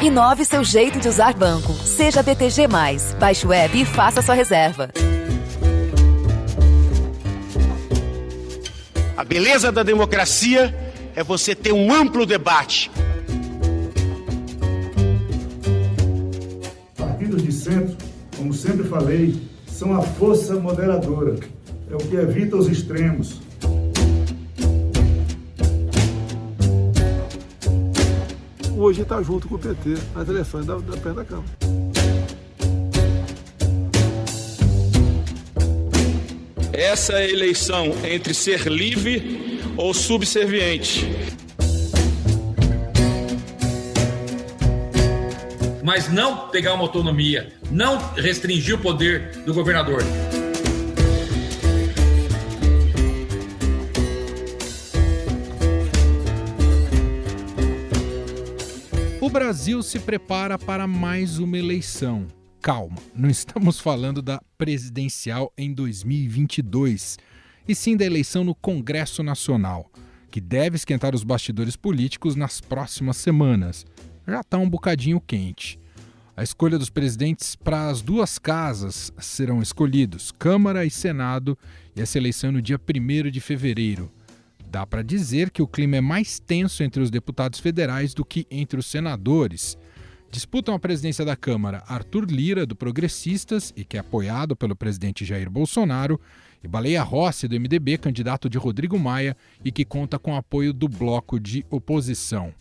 Inove seu jeito de usar banco. Seja BTG+. Baixe o app e faça sua reserva. A beleza da democracia é você ter um amplo debate. Partidos de centro, como sempre falei, são a força moderadora. É o que evita os extremos. Hoje está junto com o PT nas eleições da presidência da Câmara. Essa é a eleição entre ser livre ou subserviente. Mas não pegar uma autonomia, não restringir o poder do governador. O Brasil se prepara para mais uma eleição. Calma, não estamos falando da presidencial em 2022, e sim da eleição no Congresso Nacional, que deve esquentar os bastidores políticos nas próximas semanas. Já está um bocadinho quente. A escolha dos presidentes para as duas casas serão escolhidos, Câmara e Senado, e essa eleição no dia 1º de fevereiro. Dá para dizer que o clima é mais tenso entre os deputados federais do que entre os senadores. Disputam a presidência da Câmara Arthur Lira, do Progressistas, e que é apoiado pelo presidente Jair Bolsonaro, e Baleia Rossi, do MDB, candidato de Rodrigo Maia, e que conta com apoio do bloco de oposição.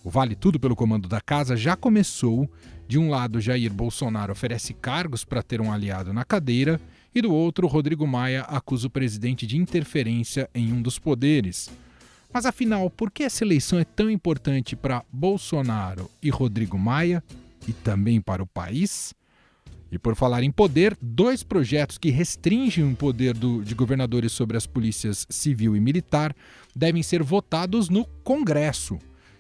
O Vale Tudo pelo comando da casa já começou. De um lado, Jair Bolsonaro oferece cargos para ter um aliado na cadeira, e do outro, Rodrigo Maia acusa o presidente de interferência em um dos poderes. Mas afinal, por que essa eleição é tão importante para Bolsonaro e Rodrigo Maia e também para o país? E por falar em poder, 2 projetos que restringem o poder de governadores sobre as polícias civil e militar devem ser votados no Congresso.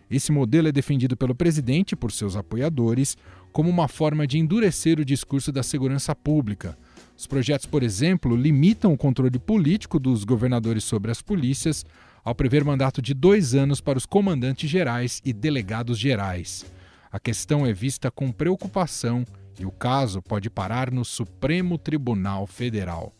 Esse modelo é defendido pelo presidente e por seus apoiadores como uma forma de endurecer o discurso da segurança pública. Os projetos, por exemplo, limitam o controle político dos governadores sobre as polícias ao prever mandato de 2 anos para os comandantes gerais e delegados gerais. A questão é vista com preocupação e o caso pode parar no Supremo Tribunal Federal.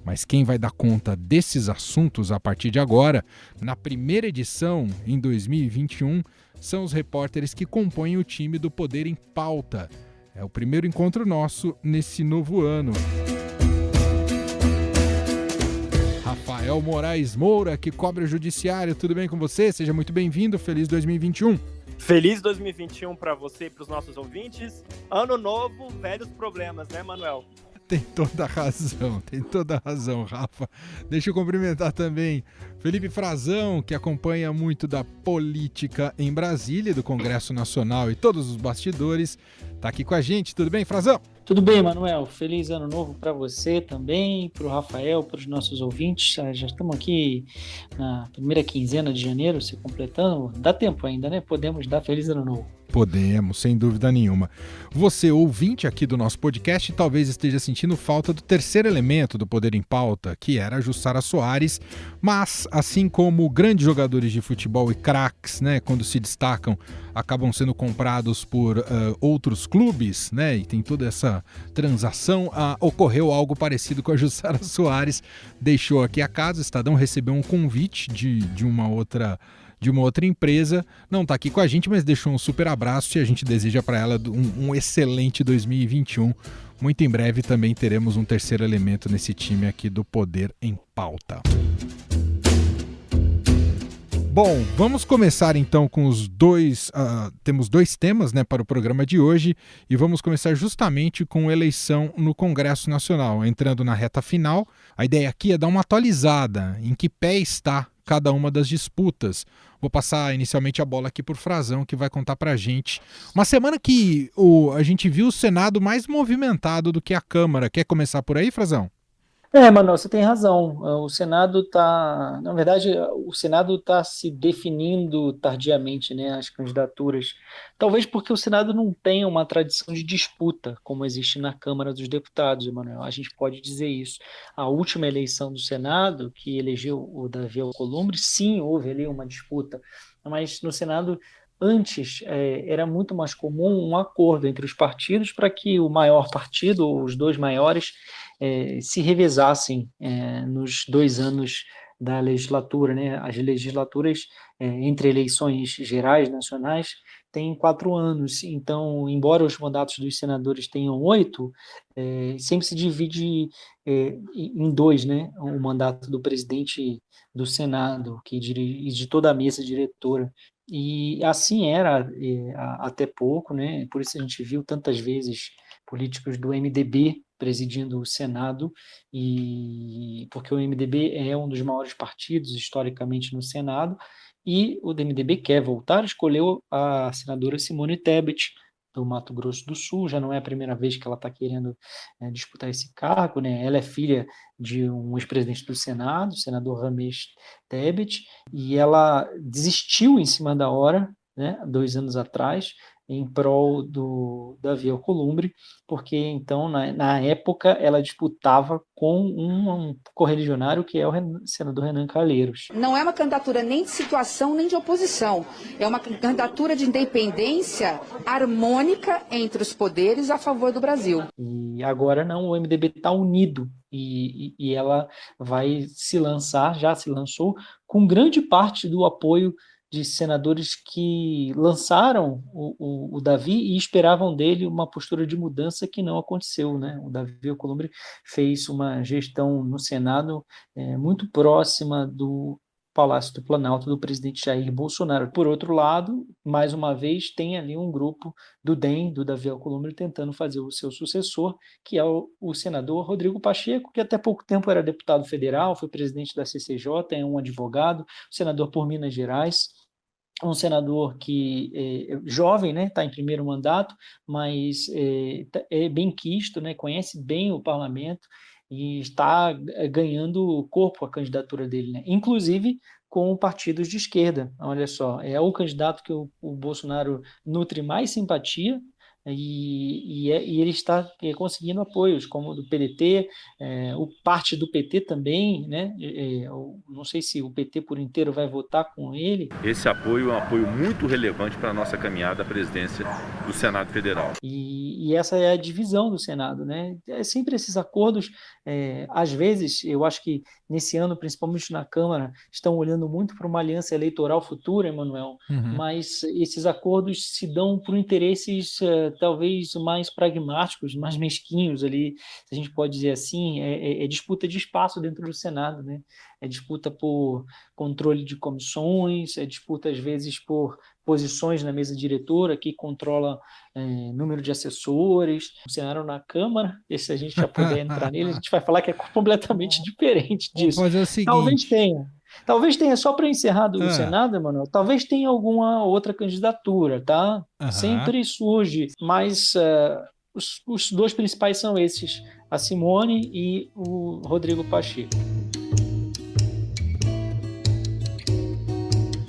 Mas quem vai dar conta desses assuntos a partir de agora, na primeira edição, em 2021, são os repórteres que compõem o time do Poder em Pauta. É o primeiro encontro nosso nesse novo ano. Rafael Moraes Moura, que cobre o judiciário. Tudo bem com você? Seja muito bem-vindo. Feliz 2021. Feliz 2021 para você e para os nossos ouvintes. Ano novo, velhos problemas, né, Manuel? Tem toda a razão, Rafa. Deixa eu cumprimentar também Felipe Frazão, que acompanha muito da política em Brasília, do Congresso Nacional e todos os bastidores. Tá aqui com a gente, tudo bem, Frazão? Tudo bem, Manuel. Feliz ano novo para você também, para o Rafael, para os nossos ouvintes. Já estamos aqui na primeira quinzena de janeiro, se completando. Dá tempo ainda, né? Podemos dar feliz ano novo. Podemos, sem dúvida nenhuma. Você, ouvinte aqui do nosso podcast, talvez esteja sentindo falta do terceiro elemento do Poder em Pauta, que era a Jussara Soares, mas, assim como grandes jogadores de futebol e craques, né, quando se destacam, acabam sendo comprados por outros clubes, né, e tem toda essa transação, ocorreu algo parecido com a Jussara Soares, deixou aqui a casa, o Estadão recebeu um convite de uma outra empresa, não está aqui com a gente, mas deixou um super abraço e a gente deseja para ela um excelente 2021. Muito em breve também teremos um terceiro elemento nesse time aqui do Poder em Pauta. Bom, vamos começar então com os dois, temos 2 temas, né, para o programa de hoje e vamos começar justamente com a eleição no Congresso Nacional. Entrando na reta final, a ideia aqui é dar uma atualizada em que pé está cada uma das disputas. Vou passar inicialmente a bola aqui por Frazão, que vai contar pra gente. Uma semana que a gente viu o Senado mais movimentado do que a Câmara. Quer começar por aí, Frazão? Manuel, você tem razão. O Senado está, na verdade, o Senado está se definindo tardiamente, né, as candidaturas. Talvez porque o Senado não tenha uma tradição de disputa, como existe na Câmara dos Deputados, Emanuel. A gente pode dizer isso. A última eleição do Senado, que elegeu o Davi Alcolumbre, sim, houve ali uma disputa, mas no Senado Antes, era muito mais comum um acordo entre os partidos para que o maior partido, ou os dois maiores, se revezassem nos 2 anos da legislatura, né? As legislaturas, entre eleições gerais, nacionais, têm 4 anos. Então, embora os mandatos dos senadores tenham 8, sempre se divide em 2, né? O mandato do presidente do Senado, e de toda a mesa diretora. E assim era até pouco, né? Por isso a gente viu tantas vezes políticos do MDB presidindo o Senado, e porque o MDB é um dos maiores partidos historicamente no Senado, e o MDB quer voltar, escolheu a senadora Simone Tebet, do Mato Grosso do Sul. Já não é a primeira vez que ela está querendo disputar esse cargo, né? Ela é filha de um ex-presidente do Senado, o senador Ramesh Tebet, e ela desistiu em cima da hora, né, 2 anos atrás, em prol do Davi Alcolumbre, porque então, na época, ela disputava com um correligionário que é o senador Renan Calheiros. Não é uma candidatura nem de situação nem de oposição, é uma candidatura de independência harmônica entre os poderes a favor do Brasil. E agora não, o MDB está unido, e ela vai se lançar, já se lançou, com grande parte do apoio de senadores que lançaram o Davi e esperavam dele uma postura de mudança que não aconteceu, né? O Davi Alcolumbre fez uma gestão no Senado muito próxima do Palácio do Planalto do presidente Jair Bolsonaro. Por outro lado, mais uma vez, tem ali um grupo do DEM, do Davi Alcolumbre, tentando fazer o seu sucessor, que é o senador Rodrigo Pacheco, que até pouco tempo era deputado federal, foi presidente da CCJ, é um advogado, senador por Minas Gerais, um senador que é jovem, né, está em primeiro mandato, mas é bem quisto, né, conhece bem o parlamento e está ganhando corpo a candidatura dele, né, inclusive com partidos de esquerda. Olha só, é o candidato que o Bolsonaro nutre mais simpatia, e ele está conseguindo apoios, como o do PDT, o parte do PT também, né? Não sei se o PT por inteiro vai votar com ele. Esse apoio é um apoio muito relevante para a nossa caminhada à presidência do Senado Federal. E essa é a divisão do Senado, né? É sempre esses acordos, às vezes, eu acho que nesse ano, principalmente na Câmara, estão olhando muito para uma aliança eleitoral futura, Emanuel, mas esses acordos se dão por interesses talvez mais pragmáticos, mais mesquinhos ali, se a gente pode dizer assim, é disputa de espaço dentro do Senado, né? É disputa por controle de comissões, é disputa às vezes por posições na mesa diretora que controla número de assessores. O cenário na Câmara, e se a gente já puder entrar nele, a gente vai falar que é completamente diferente disso. Vamos fazer o seguinte. Talvez tenha, só para encerrar do Senado, Emanuel, talvez tenha alguma outra candidatura, tá? Sempre surge, mas os 2 principais são esses, a Simone e o Rodrigo Pacheco.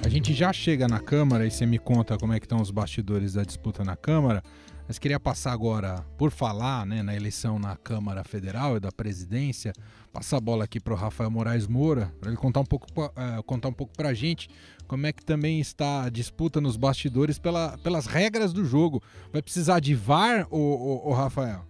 A gente já chega na Câmara e você me conta como é que estão os bastidores da disputa na Câmara, mas queria passar agora, por falar, né, na eleição na Câmara Federal e da presidência, passar a bola aqui para o Rafael Moraes Moura, para ele contar um pouco para a gente como é que também está a disputa nos bastidores pelas regras do jogo. Vai precisar de VAR, o Rafael?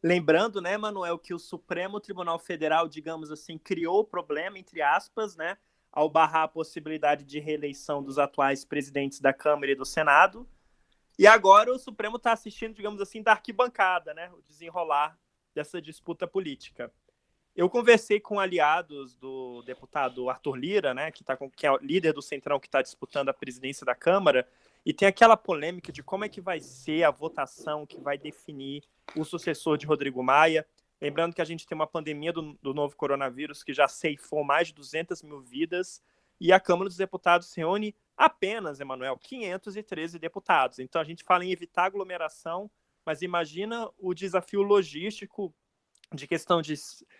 Lembrando, né, Manuel, que o Supremo Tribunal Federal, digamos assim, criou o problema, entre aspas, né, ao barrar a possibilidade de reeleição dos atuais presidentes da Câmara e do Senado. E agora o Supremo está assistindo, digamos assim, da arquibancada, né, o desenrolar dessa disputa política. Eu conversei com aliados do deputado Arthur Lira, né, que é o líder do Centrão, que está disputando a presidência da Câmara, e tem aquela polêmica de como é que vai ser a votação que vai definir o sucessor de Rodrigo Maia. Lembrando que a gente tem uma pandemia do novo coronavírus que já ceifou mais de 200 mil vidas, e a Câmara dos Deputados reúne apenas, Emanuel, 513 deputados. Então a gente fala em evitar aglomeração, mas imagina o desafio logístico de questão de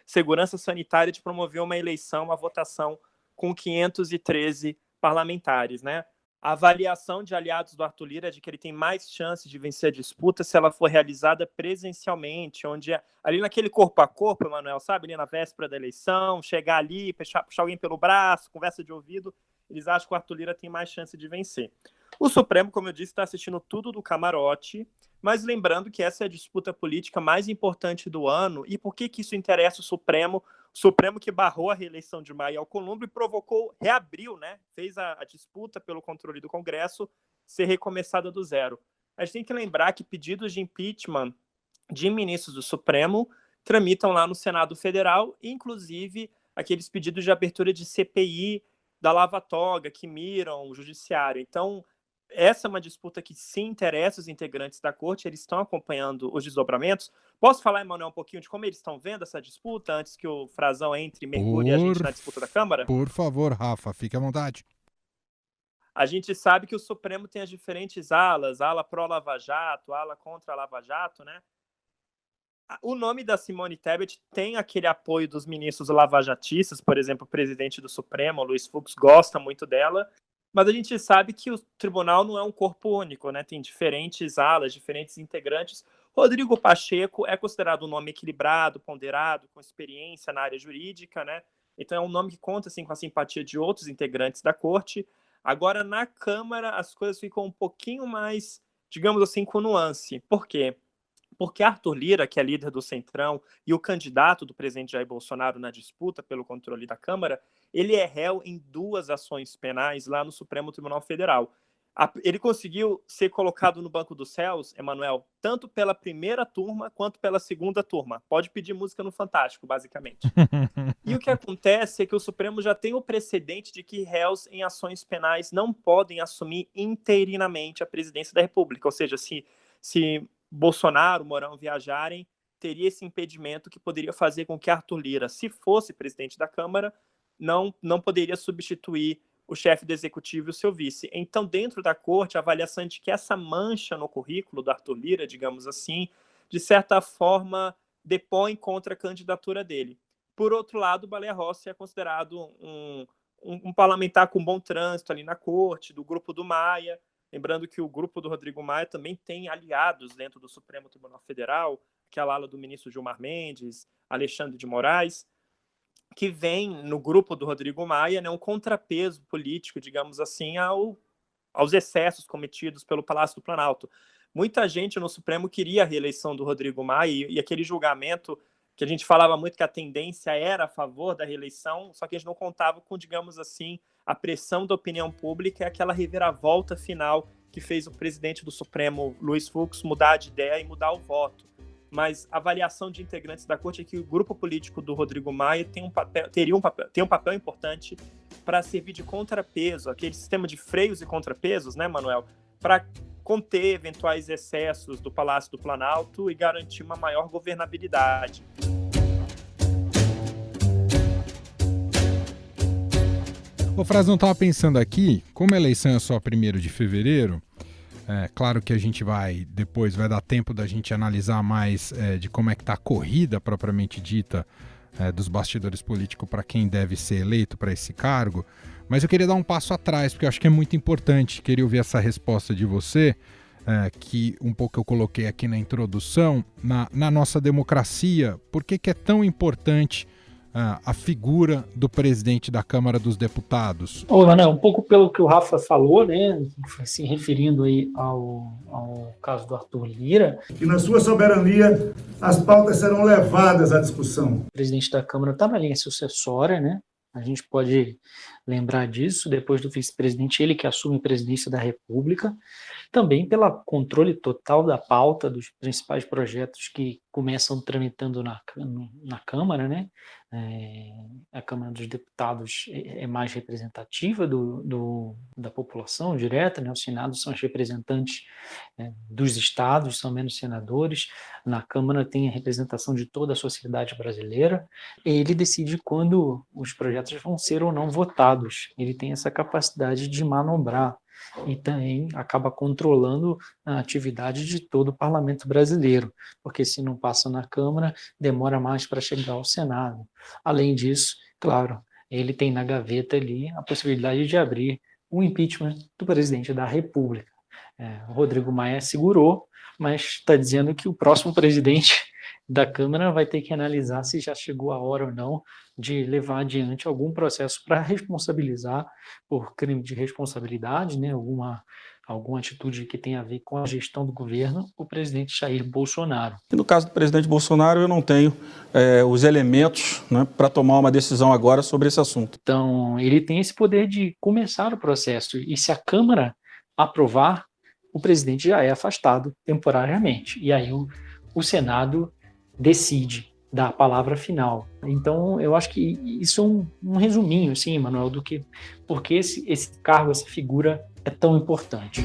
segurança sanitária de promover uma eleição, uma votação com 513 parlamentares, né? A avaliação de aliados do Arthur Lira é de que ele tem mais chance de vencer a disputa se ela for realizada presencialmente, onde ali naquele corpo a corpo, Emanuel, sabe, ali na véspera da eleição, chegar ali, puxar alguém pelo braço, conversa de ouvido, eles acham que o Arthur Lira tem mais chance de vencer. O Supremo, como eu disse, está assistindo tudo do camarote, mas lembrando que essa é a disputa política mais importante do ano. E por que isso interessa o Supremo? O Supremo que barrou a reeleição de Maia Alcolumbre e reabriu, né? Fez a disputa pelo controle do Congresso ser recomeçada do zero. A gente tem que lembrar que pedidos de impeachment de ministros do Supremo tramitam lá no Senado Federal, inclusive aqueles pedidos de abertura de CPI da Lava Toga, que miram o judiciário. Então, essa é uma disputa que sim interessa os integrantes da corte, eles estão acompanhando os desdobramentos. Posso falar, Emanuel, um pouquinho de como eles estão vendo essa disputa, antes que o Frazão entre e mergulhe a gente na disputa da Câmara? Por favor, Rafa, fique à vontade. A gente sabe que o Supremo tem as diferentes alas, ala pró-Lava Jato, ala contra a Lava Jato, né? O nome da Simone Tebet tem aquele apoio dos ministros lavajatistas, por exemplo, o presidente do Supremo, Luiz Fux, gosta muito dela, mas a gente sabe que o tribunal não é um corpo único, né? Tem diferentes alas, diferentes integrantes. Rodrigo Pacheco é considerado um nome equilibrado, ponderado, com experiência na área jurídica, né? Então é um nome que conta assim, com a simpatia de outros integrantes da corte. Agora, na Câmara, as coisas ficam um pouquinho mais, digamos assim, com nuance. Por quê? Porque Arthur Lira, que é líder do Centrão e o candidato do presidente Jair Bolsonaro na disputa pelo controle da Câmara, ele é réu em 2 ações penais lá no Supremo Tribunal Federal. Ele conseguiu ser colocado no banco dos réus, Emanuel, tanto pela primeira turma quanto pela segunda turma. Pode pedir música no Fantástico, basicamente. E o que acontece é que o Supremo já tem o precedente de que réus em ações penais não podem assumir interinamente a presidência da República. Ou seja, se Bolsonaro, Mourão viajarem, teria esse impedimento que poderia fazer com que Arthur Lira, se fosse presidente da Câmara, não poderia substituir o chefe do executivo e o seu vice. Então, dentro da corte, a avaliação de que essa mancha no currículo do Arthur Lira, digamos assim, de certa forma, depõe contra a candidatura dele. Por outro lado, o Baleia Rossi é considerado um parlamentar com bom trânsito ali na corte, do grupo do Maia. Lembrando que o grupo do Rodrigo Maia também tem aliados dentro do Supremo Tribunal Federal, aquela ala do ministro Gilmar Mendes, Alexandre de Moraes, que vem no grupo do Rodrigo Maia, né, um contrapeso político, digamos assim, aos excessos cometidos pelo Palácio do Planalto. Muita gente no Supremo queria a reeleição do Rodrigo Maia e aquele julgamento que a gente falava muito que a tendência era a favor da reeleição, só que a gente não contava com, digamos assim, a pressão da opinião pública e aquela reviravolta final que fez o presidente do Supremo, Luiz Fux, mudar de ideia e mudar o voto. Mas a avaliação de integrantes da corte é que o grupo político do Rodrigo Maia tem um papel importante para servir de contrapeso, aquele sistema de freios e contrapesos, né, Manuel, para conter eventuais excessos do Palácio do Planalto e garantir uma maior governabilidade. O Frazão estava pensando aqui, como a eleição é só 1º de fevereiro, claro que a gente vai dar tempo da gente analisar mais de como é que está a corrida propriamente dita dos bastidores políticos para quem deve ser eleito para esse cargo, mas eu queria dar um passo atrás, porque eu acho que é muito importante, queria ouvir essa resposta de você, que um pouco eu coloquei aqui na introdução, na nossa democracia, por que é tão importante a figura do presidente da Câmara dos Deputados? Manuel, um pouco pelo que o Rafa falou, né, se referindo aí ao caso do Arthur Lira. Que na sua soberania as pautas serão levadas à discussão. O presidente da Câmara está na linha sucessória, né? A gente pode lembrar disso, depois do vice-presidente, ele que assume a presidência da República, também pelo controle total da pauta dos principais projetos que começam tramitando na Câmara, né? A Câmara dos Deputados é mais representativa da população direta, né? O Senado são os representantes dos estados, são menos senadores. Na Câmara tem a representação de toda a sociedade brasileira. Ele decide quando os projetos vão ser ou não votados. Ele tem essa capacidade de manobrar e também acaba controlando a atividade de todo o parlamento brasileiro, porque se não passa na Câmara, demora mais para chegar ao Senado. Além disso, claro, ele tem na gaveta ali a possibilidade de abrir o impeachment do presidente da República. O Rodrigo Maia segurou, mas está dizendo que o próximo presidente da Câmara vai ter que analisar se já chegou a hora ou não de levar adiante algum processo para responsabilizar por crime de responsabilidade, né, alguma atitude que tenha a ver com a gestão do governo, o presidente Jair Bolsonaro. E no caso do presidente Bolsonaro, eu não tenho os elementos, né, para tomar uma decisão agora sobre esse assunto. Então, ele tem esse poder de começar o processo, e se a Câmara aprovar, o presidente já é afastado temporariamente. E aí o Senado decide, dá a palavra final. Então, eu acho que isso é um resuminho, assim, Manuel, do que porque esse cargo, essa figura é tão importante.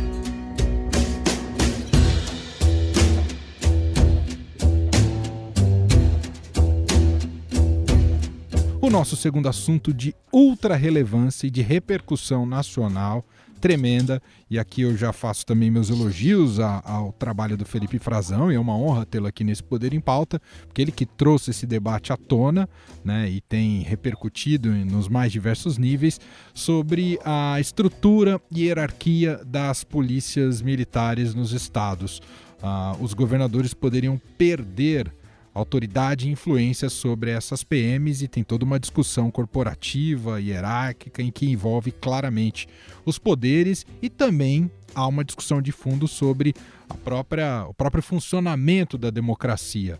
O nosso segundo assunto de ultra relevância e de repercussão nacional tremenda, e aqui eu já faço também meus elogios ao trabalho do Felipe Frazão, e é uma honra tê-lo aqui nesse Poder em Pauta, porque ele que trouxe esse debate à tona, né, e tem repercutido nos mais diversos níveis sobre a estrutura e hierarquia das polícias militares nos estados. Os governadores poderiam perder autoridade e influência sobre essas PMs, e tem toda uma discussão corporativa, hierárquica, em que envolve claramente os poderes, e também há uma discussão de fundo sobre o próprio funcionamento da democracia.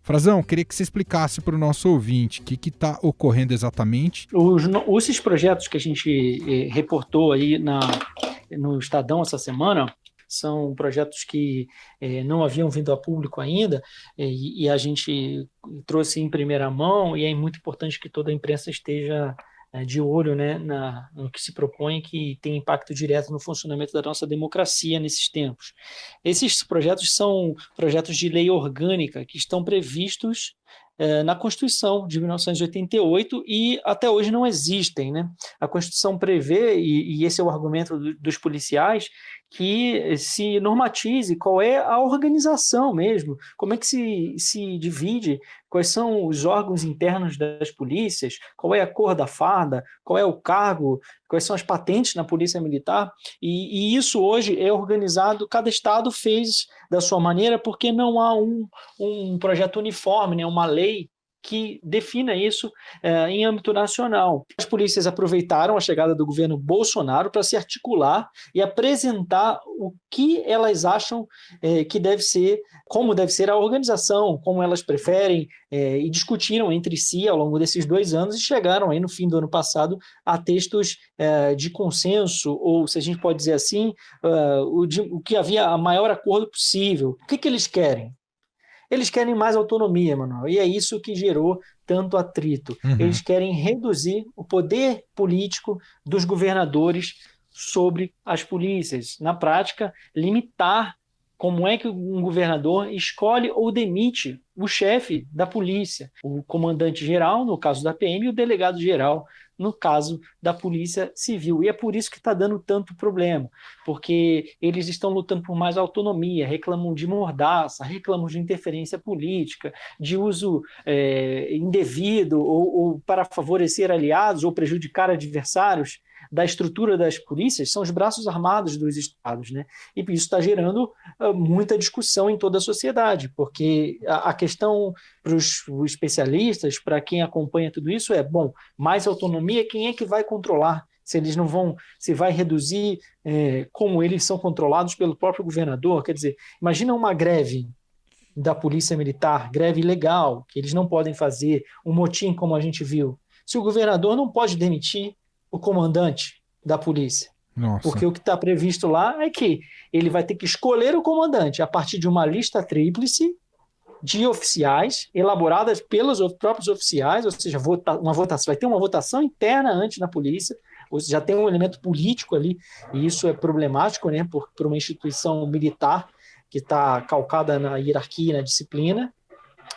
Frazão, queria que você explicasse para o nosso ouvinte o que está ocorrendo exatamente. Esses projetos que a gente reportou aí no Estadão essa semana são projetos que não haviam vindo a público ainda, e a gente trouxe em primeira mão, e é muito importante que toda a imprensa esteja de olho, né, no que se propõe, que tem impacto direto no funcionamento da nossa democracia nesses tempos. Esses projetos são projetos de lei orgânica que estão previstos na Constituição de 1988 e até hoje não existem, né? A Constituição prevê, e esse é o argumento dos policiais, que se normatize qual é a organização mesmo, como é que se divide, quais são os órgãos internos das polícias, qual é a cor da farda, qual é o cargo, quais são as patentes na polícia militar, e isso hoje é organizado, cada estado fez da sua maneira, porque não há um projeto uniforme, né, uma lei que defina isso em âmbito nacional. As polícias aproveitaram a chegada do governo Bolsonaro para se articular e apresentar o que elas acham que deve ser, como deve ser a organização, como elas preferem, e discutiram entre si ao longo desses 2 anos e chegaram aí no fim do ano passado a textos de consenso, ou se a gente pode dizer assim, o que havia a maior acordo possível. O que eles querem? Eles querem mais autonomia, Manuel, e é isso que gerou tanto atrito. Eles querem reduzir o poder político dos governadores sobre as polícias. Na prática, limitar como é que um governador escolhe ou demite o chefe da polícia, o comandante-geral, no caso da PM, e o delegado-geral, no caso da Polícia Civil. E é por isso que está dando tanto problema, porque eles estão lutando por mais autonomia, reclamam de mordaça, reclamam de interferência política, de uso indevido ou para favorecer aliados ou prejudicar adversários da estrutura das polícias, são os braços armados dos estados, né? E isso está gerando muita discussão em toda a sociedade, porque a questão para os especialistas, para quem acompanha tudo isso, mais autonomia, quem é que vai controlar? Se eles não vão, se vai reduzir como eles são controlados pelo próprio governador? Quer dizer, imagina uma greve da polícia militar, greve ilegal, que eles não podem fazer, um motim como a gente viu. Se o governador não pode demitir o comandante da polícia. Nossa. Porque o que está previsto lá é que ele vai ter que escolher o comandante a partir de uma lista tríplice de oficiais elaboradas pelos próprios oficiais, ou seja, uma votação, vai ter uma votação interna antes na polícia, ou seja, já tem um elemento político ali, e isso é problemático, né, por uma instituição militar que está calcada na hierarquia e na disciplina,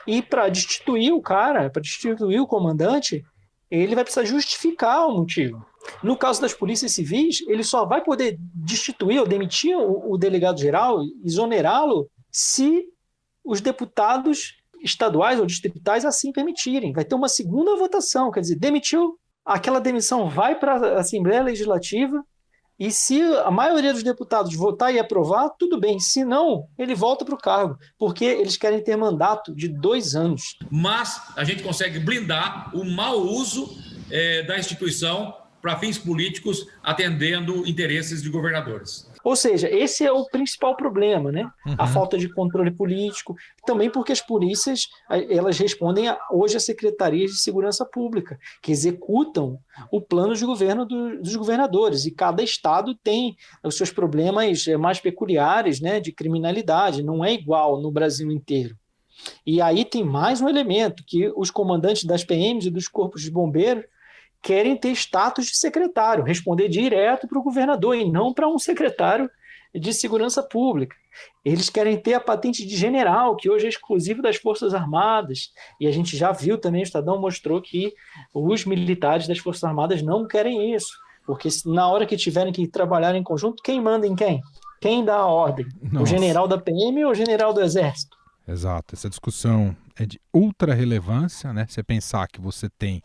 e para destituir o cara, para destituir o comandante, ele vai precisar justificar o motivo. No caso das polícias civis, ele só vai poder destituir ou demitir o delegado-geral, exonerá-lo, se os deputados estaduais ou distritais assim permitirem. Vai ter uma segunda votação, quer dizer, demitiu, aquela demissão vai para a Assembleia Legislativa, E se a maioria dos deputados votar e aprovar, tudo bem. Se não, ele volta para o cargo, porque eles querem ter mandato de 2 anos. Mas a gente consegue blindar o mau uso da instituição para fins políticos, atendendo interesses de governadores. Ou seja, esse é o principal problema, né? A falta de controle político, também porque as polícias, elas respondem hoje às secretarias de segurança pública, que executam o plano de governo dos governadores, e cada estado tem os seus problemas mais peculiares, né, de criminalidade, não é igual no Brasil inteiro. E aí tem mais um elemento, que os comandantes das PMs e dos corpos de bombeiros querem ter status de secretário, responder direto para o governador e não para um secretário de segurança pública. Eles querem ter a patente de general, que hoje é exclusivo das Forças Armadas, e a gente já viu também, o Estadão mostrou que os militares das Forças Armadas não querem isso, porque na hora que tiverem que trabalhar em conjunto, quem manda em quem? Quem dá a ordem? Nossa. O general da PM ou o general do Exército? Exato, essa discussão é de ultra relevância, né? Você pensar que você tem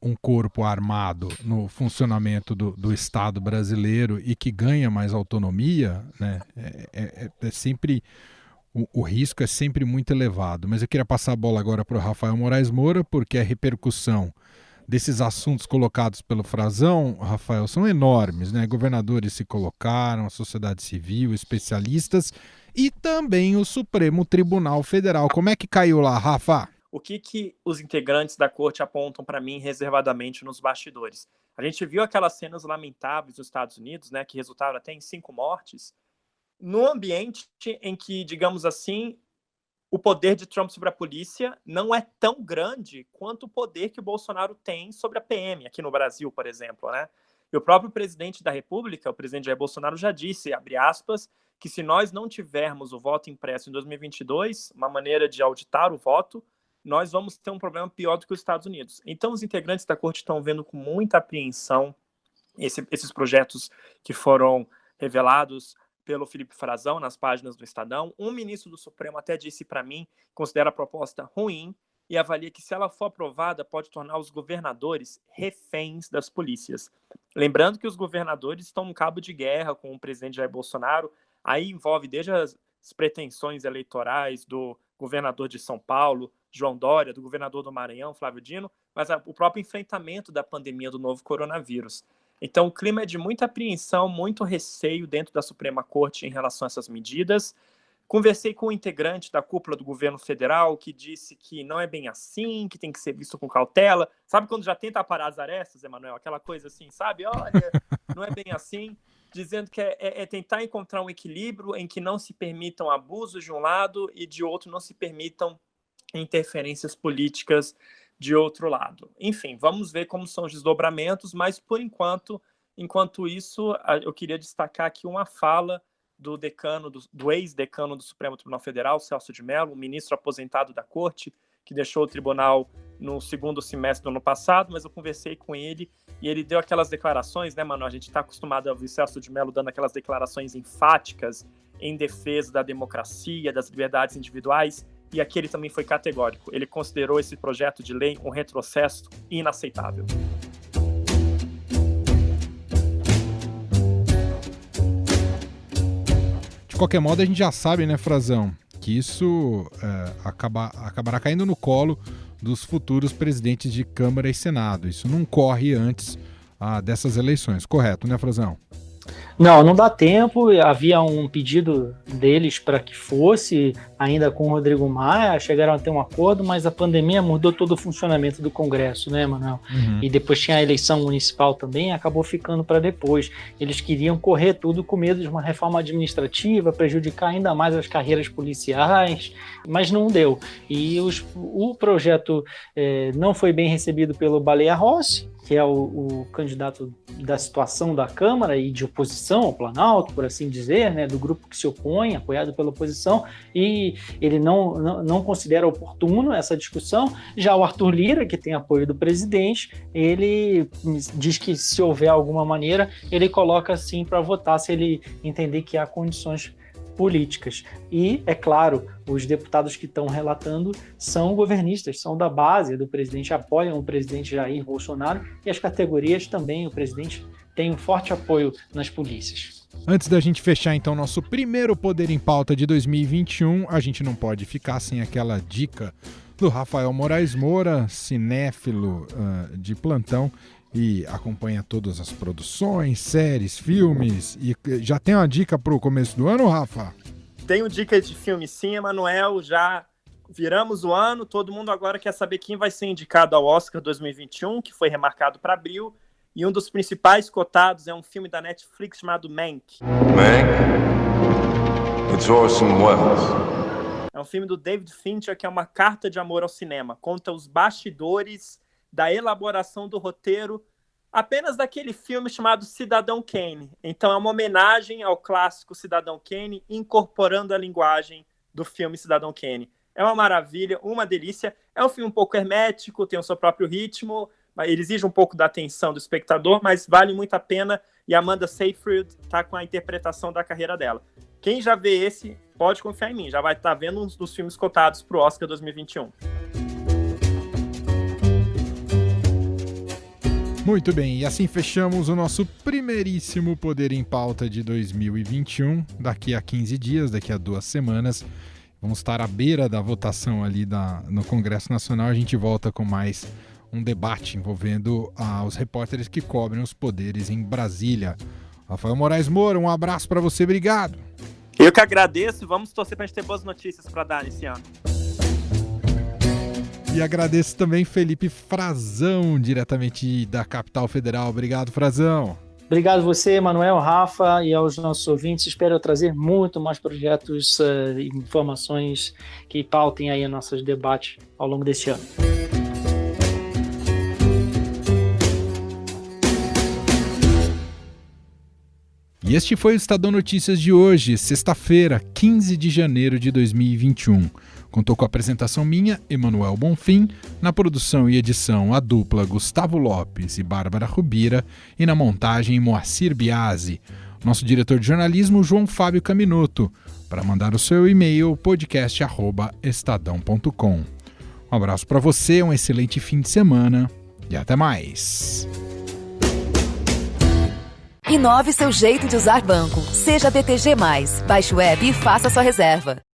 um corpo armado no funcionamento do Estado brasileiro e que ganha mais autonomia, né? É sempre, o risco é sempre muito elevado. Mas eu queria passar a bola agora para o Rafael Moraes Moura, porque a repercussão desses assuntos colocados pelo Frazão, Rafael, são enormes, né? Governadores se colocaram, a sociedade civil, especialistas e também o Supremo Tribunal Federal. Como é que caiu lá, Rafa? O que os integrantes da corte apontam para mim reservadamente nos bastidores? A gente viu aquelas cenas lamentáveis nos Estados Unidos, né, que resultaram até em 5 mortes, no ambiente em que, digamos assim, o poder de Trump sobre a polícia não é tão grande quanto o poder que o Bolsonaro tem sobre a PM, aqui no Brasil, por exemplo, né? E o próprio presidente da República, o presidente Jair Bolsonaro, já disse, abre aspas, que se nós não tivermos o voto impresso em 2022, uma maneira de auditar o voto, nós vamos ter um problema pior do que os Estados Unidos. Então, os integrantes da corte estão vendo com muita apreensão esses projetos que foram revelados pelo Felipe Frazão nas páginas do Estadão. Um ministro do Supremo até disse para mim, considera a proposta ruim e avalia que, se ela for aprovada, pode tornar os governadores reféns das polícias. Lembrando que os governadores estão no cabo de guerra com o presidente Jair Bolsonaro. Aí envolve desde as pretensões eleitorais do governador de São Paulo, João Dória, do governador do Maranhão, Flávio Dino, mas o próprio enfrentamento da pandemia do novo coronavírus. Então, o clima é de muita apreensão, muito receio dentro da Suprema Corte em relação a essas medidas. Conversei com um integrante da cúpula do governo federal que disse que não é bem assim, que tem que ser visto com cautela. Sabe quando já tenta aparar as arestas, Emanuel? Aquela coisa assim, sabe? Olha, não é bem assim. Dizendo que é tentar encontrar um equilíbrio em que não se permitam abusos de um lado e de outro não se permitam interferências políticas de outro lado. Enfim, vamos ver como são os desdobramentos, mas por enquanto isso, eu queria destacar aqui uma fala do ex-decano do Supremo Tribunal Federal, Celso de Mello, um ministro aposentado da Corte, que deixou o tribunal no segundo semestre do ano passado, mas eu conversei com ele e ele deu aquelas declarações, né, Manu? A gente está acostumado a ouvir Celso de Mello dando aquelas declarações enfáticas em defesa da democracia, das liberdades individuais, e aqui ele também foi categórico. Ele considerou esse projeto de lei um retrocesso inaceitável. De qualquer modo, a gente já sabe, né, Frazão, que isso acabará caindo no colo dos futuros presidentes de Câmara e Senado. Isso não corre antes dessas eleições, correto, né, Frazão? Não dá tempo. Havia um pedido deles para que fosse, ainda com o Rodrigo Maia, chegaram a ter um acordo, mas a pandemia mudou todo o funcionamento do Congresso, né, Manuel? E depois tinha a eleição municipal também, acabou ficando para depois. Eles queriam correr tudo com medo de uma reforma administrativa, prejudicar ainda mais as carreiras policiais, mas não deu. E o projeto não foi bem recebido pelo Baleia Rossi, que é o candidato da situação da Câmara e de oposição ao Planalto, por assim dizer, né, do grupo que se opõe, apoiado pela oposição, e ele não considera oportuno essa discussão. Já o Arthur Lira, que tem apoio do presidente, ele diz que, se houver alguma maneira, ele coloca assim para votar, se ele entender que há condições políticas. E, é claro, os deputados que estão relatando são governistas, são da base do presidente, apoiam o presidente Jair Bolsonaro, e as categorias também, o presidente tem um forte apoio nas polícias. Antes da gente fechar, então, nosso primeiro Poder em Pauta de 2021, a gente não pode ficar sem aquela dica do Rafael Moraes Moura, cinéfilo de plantão, e acompanha todas as produções, séries, filmes. E já tem uma dica para o começo do ano, Rafa? Tenho dica de filme sim, Emanuel. Já viramos o ano, todo mundo agora quer saber quem vai ser indicado ao Oscar 2021, que foi remarcado para abril. E um dos principais cotados é um filme da Netflix chamado Mank. Mank? It's Orson Welles. É um filme do David Fincher que é uma carta de amor ao cinema. Conta os bastidores da elaboração do roteiro apenas daquele filme chamado Cidadão Kane. Então é uma homenagem ao clássico Cidadão Kane, incorporando a linguagem do filme Cidadão Kane. É uma maravilha, uma delícia. É um filme um pouco hermético, tem o seu próprio ritmo, ele exige um pouco da atenção do espectador, mas vale muito a pena. E a Amanda Seyfried está com a interpretação da carreira dela. Quem já vê esse, pode confiar em mim, já vai estar vendo um dos filmes cotados para o Oscar 2021. Muito bem, e assim fechamos o nosso primeiríssimo Poder em Pauta de 2021. Daqui a 15 dias, daqui a 2 semanas, vamos estar à beira da votação ali no Congresso Nacional. A gente volta com mais um debate envolvendo os repórteres que cobrem os poderes em Brasília. Rafael Moraes Moura, um abraço para você, obrigado. Eu que agradeço e vamos torcer para a gente ter boas notícias para dar nesse ano. E agradeço também Felipe Frazão, diretamente da Capital Federal. Obrigado, Frazão. Obrigado a você, Emanuel, Rafa, e aos nossos ouvintes. Espero trazer muito mais projetos e informações que pautem aí nossos debates ao longo deste ano. E este foi o Estadão Notícias de hoje, sexta-feira, 15 de janeiro de 2021. Contou com a apresentação minha, Emanuel Bonfim, na produção e edição a dupla Gustavo Lopes e Bárbara Rubira e na montagem Moacir Biasi. Nosso diretor de jornalismo, João Fábio Caminoto. Para mandar o seu e-mail, podcast@estadão.com. Um abraço para você, um excelente fim de semana e até mais. Inove seu jeito de usar banco. Seja BTG+. Baixe o app e faça sua reserva.